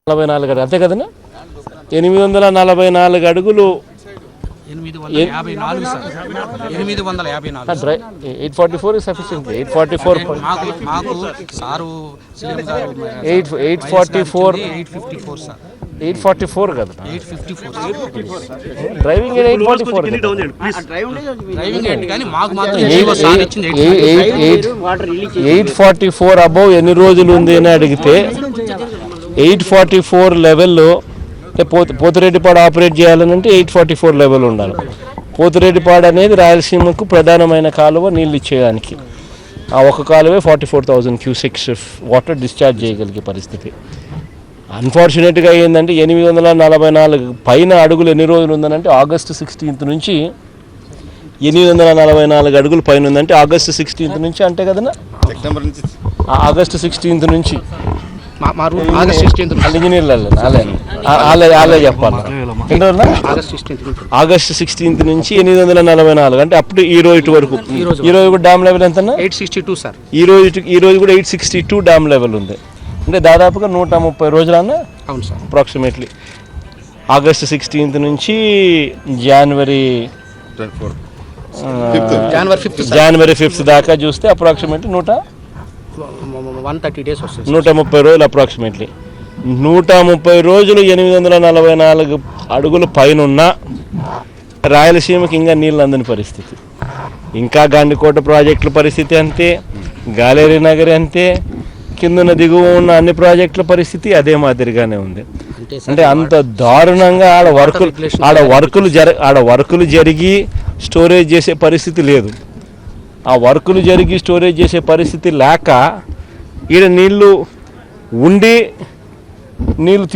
44 అడుగులు అంతే కదన్నా? 844 అడుగులు 844 is sufficient. 844 మాకు సారు 844 కదా 854 డ్రైవింగ్ 844 డ్రైవింగ్ కానీ మాకు మాత్రం జీవో సార్ ఇచ్చింది 844 అబౌవ్ ఎన్ని రోజులు ఉంది అని అడిగితే 844 లెవెల్లో పోతిరెడ్డిపాడు ఆపరేట్ చేయాలనంటే 844 లెవెల్ ఉండాలి. పోతిరెడ్డిపాడు అనేది రాయలసీమకు ప్రధానమైన కాలువ నీళ్ళు ఇచ్చేయడానికి. ఆ ఒక కాలువే 44,000 క్యూసెక్స్ వాటర్ డిశ్చార్జ్ చేయగలిగే పరిస్థితి. అన్ఫార్చునేట్గా ఏంటంటే 844 పైన అడుగులు ఎన్ని రోజులు ఉందనంటే ఆగస్టు 16 నుంచి 844 అడుగులు పైన ఉందంటే ఆగస్టు 16 నుంచి అంటే కదన్నా ఆగస్టు 16 నుంచి ఇంజనీర్లు వాళ్ళే చెప్పాలి. ఆగస్టు 16 నుంచి 844 అంటే అప్పుడు ఈ రోజు వరకు. ఈ రోజు కూడా డ్యామ్ లెవెల్ ఎంత? 862 సార్. ఈ రోజు కూడా 862 డ్యామ్ లెవెల్ ఉంది. అంటే దాదాపుగా 130 రోజులన్నా. అవును సార్. అప్రాక్సిమేట్లీ ఆగస్టు 16 నుంచి జనవరి 5th దాకా చూస్తే అప్రాక్సిమేట్లీ 130 డేస్ వస్తుంది. 130 రోజులు అప్రాక్సిమేట్లీ. 130 రోజులు 844 అడుగులు పైన ఉన్న రాయలసీమకి ఇంకా నీళ్ళు అందని పరిస్థితి. ఇంకా గండికోట ప్రాజెక్టుల పరిస్థితి అంతే, గాలేరి నగరి అంతే, కిందన దిగువ ఉన్న అన్ని ప్రాజెక్టుల పరిస్థితి అదే మాదిరిగానే ఉంది. అంటే అంత దారుణంగా ఆడ వర్కులు జరిగి స్టోరేజ్ చేసే పరిస్థితి లేదు. ఆ వర్కులు జరిగి స్టోరేజ్ చేసే పరిస్థితి లేక ఈడ నీళ్లు ఉండి నీళ్లు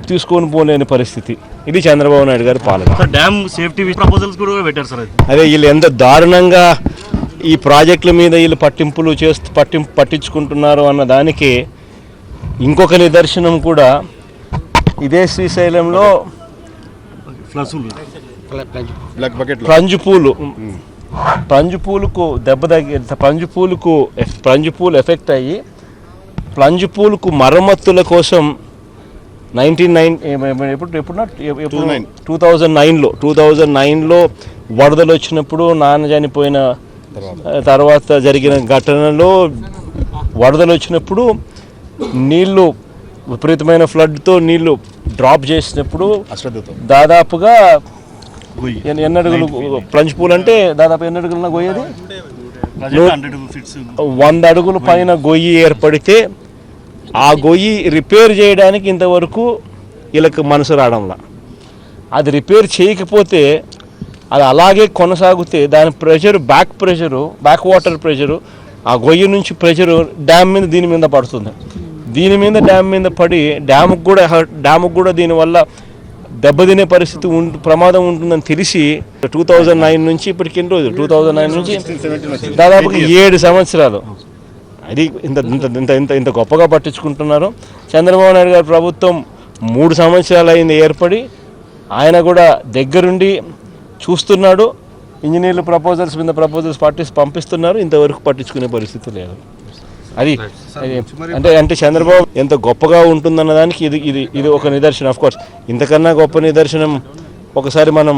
తీసుకొని పోలేని పరిస్థితి. ఇది చంద్రబాబు నాయుడు గారి పాలన. డ్యామ్ సేఫ్టీ ప్రపోజల్స్ కూడా పెట్టారు సార్. అదే వీళ్ళు ఎంత దారుణంగా ఈ ప్రాజెక్టుల మీద వీళ్ళు పట్టించుకుంటున్నారు అన్న దానికి ఇంకొక నిదర్శనం కూడా ఇదే శ్రీశైలంలో ప్లంజ్ పూలు ఎఫెక్ట్ అయ్యి ప్లంజ్ పూలకు మరమ్మతుల కోసం 2009లో వరదలు వచ్చినప్పుడు నాన్న చనిపోయిన తర్వాత జరిగిన ఘటనలో వరదలు వచ్చినప్పుడు నీళ్లు విపరీతమైన ఫ్లడ్తో నీళ్లు డ్రాప్ చేసినప్పుడు దాదాపుగా ఎన్ని అడుగులు ప్లంజ్ పూల్ అంటే దాదాపు ఎన్ని అడుగులన గొయ్యేది 100 అడుగుల పైన గొయ్యి ఏర్పడితే ఆ గొయ్యి రిపేర్ చేయడానికి ఇంతవరకు వీళ్ళకి మనసు రావడంలా. అది రిపేర్ చేయకపోతే అది అలాగే కొనసాగితే దాని బ్యాక్ వాటర్ ప్రెషరు ఆ గొయ్యి నుంచి ప్రెషరు డ్యామ్ మీద దీని మీద పడుతుంది. డ్యామ్ మీద పడి డ్యాముకు కూడా దీనివల్ల దెబ్బతినే పరిస్థితి ప్రమాదం ఉంటుందని తెలిసి 2009 నుంచి ఇప్పటికి ఎన్ని రోజులు 2009 నుంచి దాదాపుగా 7 సంవత్సరాలు అది ఇంత గొప్పగా పట్టించుకుంటున్నారు. చంద్రబాబు నాయుడు గారి ప్రభుత్వం 3 సంవత్సరాలు అయింది ఏర్పడి. ఆయన కూడా దగ్గరుండి చూస్తున్నాడు. ఇంజనీర్లు ప్రపోజల్స్ పంపిస్తున్నారు. ఇంతవరకు పట్టించుకునే పరిస్థితి లేదు. అది అంటే చంద్రబాబు ఎంత గొప్పగా ఉంటుందన్న దానికి ఇది ఒక నిదర్శనం. ఆఫ్ కోర్స్ ఇంతకన్నా గొప్ప నిదర్శనం ఒకసారి మనం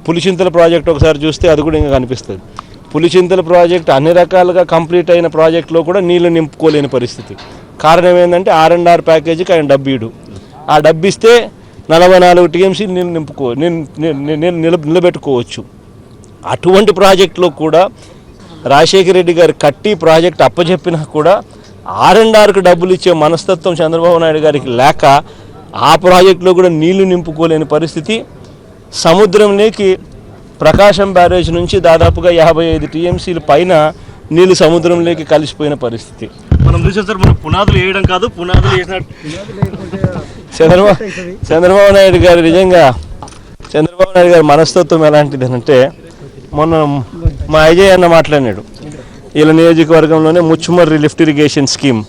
పులిచింతల ప్రాజెక్ట్ ఒకసారి చూస్తే అది కూడా ఇంకా కనిపిస్తుంది. పులిచింతల ప్రాజెక్ట్ అన్ని రకాలుగా కంప్లీట్ అయిన ప్రాజెక్టులో కూడా నీళ్లు నింపుకోలేని పరిస్థితి. కారణం ఏంటంటే R&R ప్యాకేజీకి ఆయన డబ్బు ఆ డబ్బు ఇస్తే 44 TMC నీళ్ళు నిలబెట్టుకోవచ్చు. అటువంటి ప్రాజెక్టులో కూడా రాజశేఖర రెడ్డి గారు కట్టి ప్రాజెక్ట్ అప్పచెప్పినా కూడా R&Rకు డబ్బులు ఇచ్చే మనస్తత్వం చంద్రబాబు నాయుడు గారికి లేక ఆ ప్రాజెక్టులో కూడా నీళ్లు నింపుకోలేని పరిస్థితి. సముద్రంలోకి ప్రకాశం బ్యారేజ్ నుంచి దాదాపుగా 55 TMCల పైన నీళ్లు సముద్రంలోకి కలిసిపోయిన పరిస్థితి. మనం చూసాం సార్, మనం పునాదులు వేయడం కాదు, పునాదులు వేసినట్టు చంద్రబాబు నాయుడు గారు నిజంగా చంద్రబాబు నాయుడు గారి మనస్తత్వం ఎలాంటిది అంటే, మొన్న మా అజయ్ అన్న మాట్లాడినాడు. వీళ్ళ నియోజకవర్గంలోనే Muchumarri lift irrigation scheme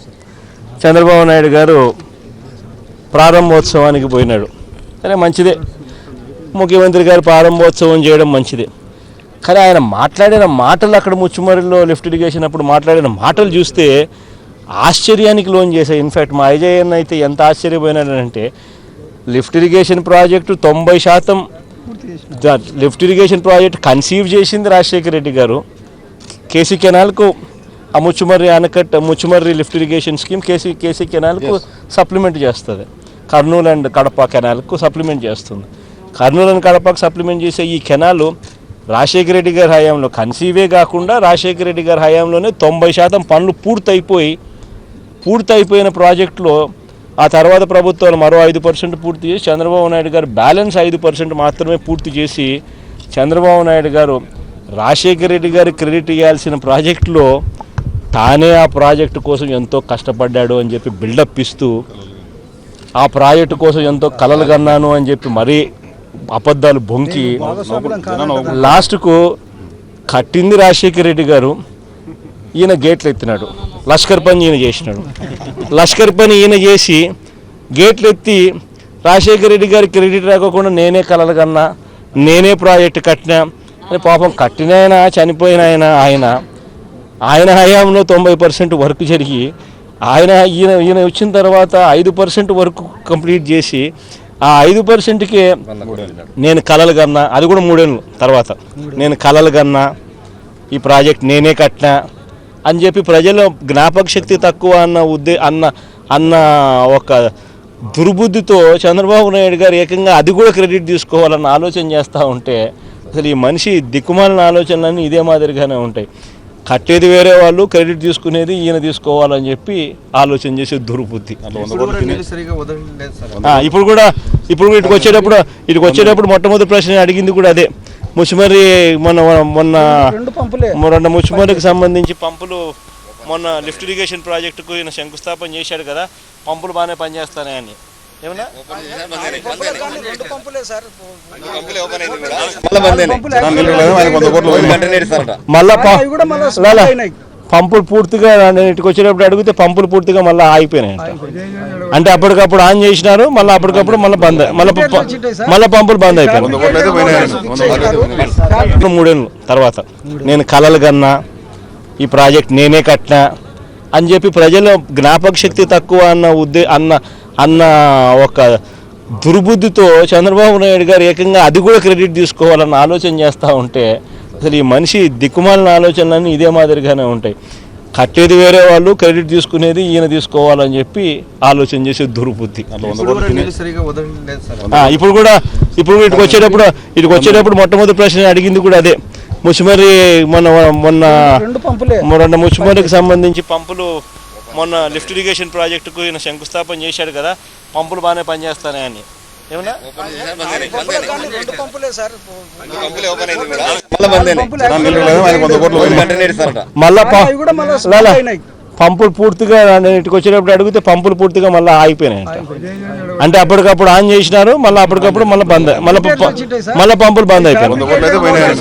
Chandrababu Naidu గారు ప్రారంభోత్సవానికి పోయినాడు. సరే మంచిదే, ముఖ్యమంత్రి గారు ప్రారంభోత్సవం చేయడం మంచిదే. కానీ ఆయన మాట్లాడిన మాటలు అక్కడ ముచ్చుమర్రిలో లిఫ్ట్ ఇరిగేషన్ అప్పుడు మాట్లాడిన మాటలు చూస్తే ఆశ్చర్యానికి లోన్ చేశాయి. ఇన్ఫ్యాక్ట్ మా అజయ్ అన్న అయితే ఎంత ఆశ్చర్యపోయినాడంటే lift irrigation project 90% lift irrigation project conceive చేసింది రాజశేఖర రెడ్డి గారు. కేసీ కెనాల్కు ఆ ముచ్చుమర్రి ఆనకట్ట Muchumarri lift irrigation scheme KC కెనాల్కు సప్లిమెంట్ చేస్తుంది. కర్నూలు అండ్ కడప కెనాల్కు సప్లిమెంట్ చేస్తుంది. కర్నూలు అండ్ కడపకు సప్లిమెంట్ చేసే ఈ కెనాలు రాజశేఖర రెడ్డి గారి హయాంలో కన్సీవే కాకుండా రాజశేఖర రెడ్డి గారి హయాంలోనే 90% పనులు పూర్తయిపోయిన ప్రాజెక్టులో ఆ తర్వాత ప్రభుత్వాలు మరో 5% పూర్తి చేసి చంద్రబాబు నాయుడు గారు బ్యాలెన్స్ 5% మాత్రమే పూర్తి చేసి చంద్రబాబు నాయుడు గారు రాజశేఖర రెడ్డి గారి క్రెడిట్ ఇవ్వాల్సిన ప్రాజెక్టులో తానే ఆ ప్రాజెక్టు కోసం ఎంతో కష్టపడ్డాడు అని చెప్పి బిల్డప్ ఇస్తూ ఆ ప్రాజెక్టు కోసం ఎంతో కలలు కన్నాను అని చెప్పి మరీ అబద్ధాలు బొంకి లాస్ట్కు కట్టింది రాజశేఖర రెడ్డి గారు, ఈయన గేట్లు ఎత్తినాడు. లష్కర్ పని ఈయన చేసినాడు. లష్కర్ పని ఈయన చేసి గేట్లు ఎత్తి రాజశేఖర రెడ్డి గారి క్రెడిట్ రాకోకుండా నేనే కలలు కన్నా, నేనే ప్రాజెక్టు కట్టినా అని పాపం కట్టిన ఆయన చనిపోయిన ఆయన హయాంలో 90% వర్క్ జరిగి ఈయన వచ్చిన తర్వాత 5% వర్క్ కంప్లీట్ చేసి ఆ 5%కే నేను కలలు కన్నా, అది కూడా 3 ఏళ్ళు తర్వాత నేను కలలు కన్నా, ఈ ప్రాజెక్ట్ నేనే కట్టినా అని చెప్పి ప్రజల జ్ఞాపక శక్తి తక్కువ అన్న ఒక దుర్బుద్ధితో చంద్రబాబు నాయుడు గారు ఏకంగా అది కూడా క్రెడిట్ తీసుకోవాలన్న ఆలోచన చేస్తూ ఉంటే అసలు ఈ మనిషి దిక్కుమాలిన ఆలోచనలన్నీ ఇదే మాదిరిగానే ఉంటాయి. కట్టేది వేరే వాళ్ళు, క్రెడిట్ తీసుకునేది ఈయన తీసుకోవాలని చెప్పి ఆలోచన చేసే దుర్బుద్ధి. ఇప్పుడు ఇటుకు వచ్చేటప్పుడు మొట్టమొదటి ప్రశ్న అడిగింది కూడా అదే. ముచ్చుమర్రి మొన్న 2 ముచ్చుమర్రికి సంబంధించి పంపులు మొన్న లిఫ్ట్ ఇరిగేషన్ ప్రాజెక్టుకు ఈయన శంకుస్థాపన చేశాడు కదా, పంపులు బాగానే పనిచేస్తానే అని. ఏమన్నా మళ్ళా పంపులు పూర్తిగా ఇటుకు వచ్చేటప్పుడు అడిగితే పంపులు పూర్తిగా మళ్ళీ ఆగిపోయినాయంట. అంటే అప్పటికప్పుడు ఆన్ చేసినారు, మళ్ళీ అప్పటికప్పుడు మళ్ళీ పంపులు బంద్ అయిపోయినాయి. 3 ఏళ్ళు తర్వాత నేను కలలు కన్నా, ఈ ప్రాజెక్ట్ నేనే కట్టినా అని చెప్పి ప్రజల జ్ఞాపక శక్తి తక్కువ అన్న ఒక దుర్బుద్ధితో చంద్రబాబు నాయుడు గారు ఏకంగా అది కూడా క్రెడిట్ తీసుకోవాలన్న ఆలోచన చేస్తూ ఉంటే అసలు ఈ మనిషి దిక్కుమాలిన ఆలోచనలన్నీ ఇదే మాదిరిగానే ఉంటాయి. కట్టేది వేరే వాళ్ళు, క్రెడిట్ తీసుకునేది ఈయన తీసుకోవాలని చెప్పి ఆలోచన చేసే దుర్బుద్ధి. ఇప్పుడు ఇటుకు వచ్చేటప్పుడు మొట్టమొదటి ప్రశ్న అడిగింది కూడా అదే. ముచ్చుమర్రి మొన్న 2 ముచ్చుమర్రికి సంబంధించి పంపులు మొన్న లిఫ్ట్ ఇరిగేషన్ ప్రాజెక్టుకు ఈయన శంకుస్థాపన చేశాడు కదా, పంపులు బాగానే పనిచేస్తానే అని. ఏమన్నా మళ్ళా పంపులు పూర్తిగా ఇటుకు వచ్చేటప్పుడు అడిగితే పంపులు పూర్తిగా మళ్ళీ ఆగిపోయినాయంట. అంటే అప్పటికప్పుడు ఆన్ చేసినారు, మళ్ళీ అప్పటికప్పుడు మళ్ళీ పంపులు బంద్ అయిపోయినాయి.